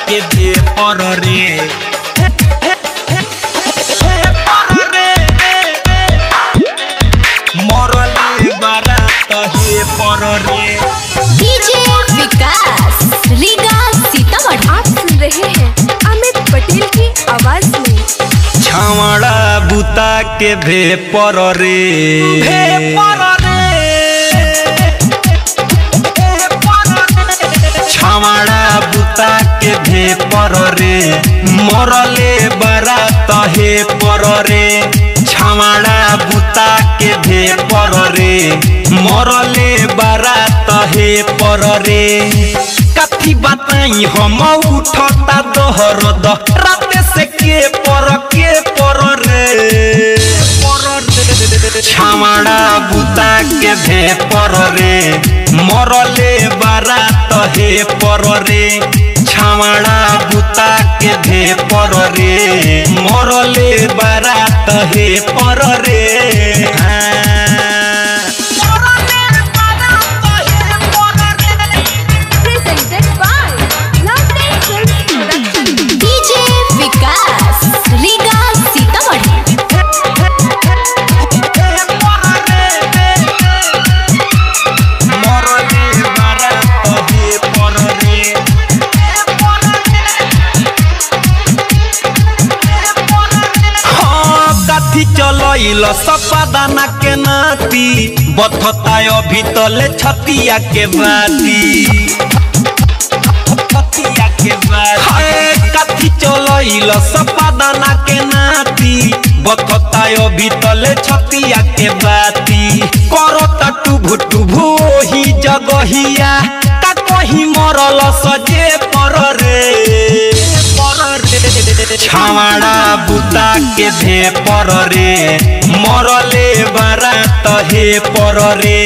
के दे पर रे मरले बारात हे पर रे। डीजे विकास रीगा सीतामढ़ी। आप सुन रहे हैं अमित पटेल की आवाज में। छावड़ा बुता के भे पर रे छावड़ा बुता के भे पर रे मरले बारात हे पर रे छावड़ा बुता के भे पर रे मरले बारात हे पर रे। कथी बताई हम उठता दोहर रात से के पर रे छावड़ा बुता के भे पर रे मरले बारात हे पर रे छावड़ा बुता के भे पर रे मरले बारात हे पर रे। Presented by Lovely Films Production। DJ Vikas Riga Sitamarhi. चल सपादाना के नाती बथता अभी तले छतिया के बाती कथी चल सपादाना के नाती बथता अभी तले छतिया के बाती करता टुभु टुभु ही जगहिया का कहीं मरल सजे पर रे छावड़ा बुता के भे पर रे मरले बारात हे पर रे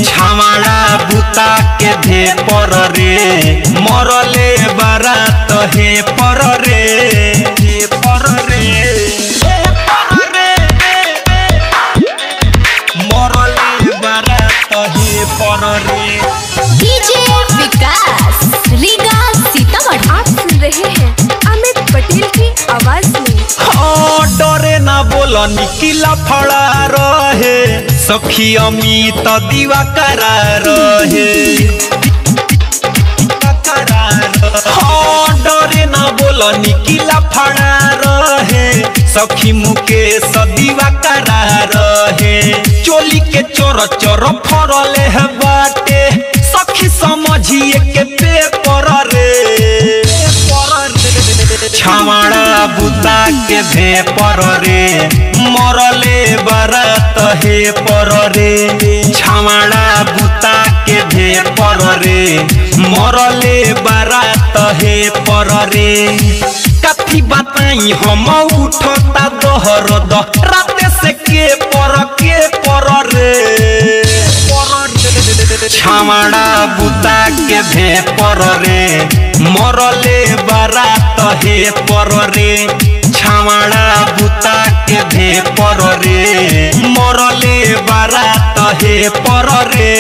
छावड़ा बुता के भे पर रे मरले बारात हे पर रे मरले बारात हे पर रे। डीजे विकास रीगा सीतामढ़ी। आप सुन रहे हैं अमित पटेल की आवाज में। डरे ना बोल निकिला फड़ा रहे सखी अमित दीवा करा रहे डरे ना बोल निकिला फड़ा रहे सखी मुकेश दीवा करा रहे चोली के चोर चोर फरले है बाटे सखी समझिए के पेपर रे छावड़ा बुता के भे पर रे मरले बारात हे पर रे छावड़ा बुता के भे पर रे मरले बारात हे पर रे। कथी बताई हम उठता दोहर रात से के पर रे छावड़ा बुता के भे पर रे मरले बारात हे पर रे छावड़ा बुता के भे पर रे मरले बारात हे पर रे।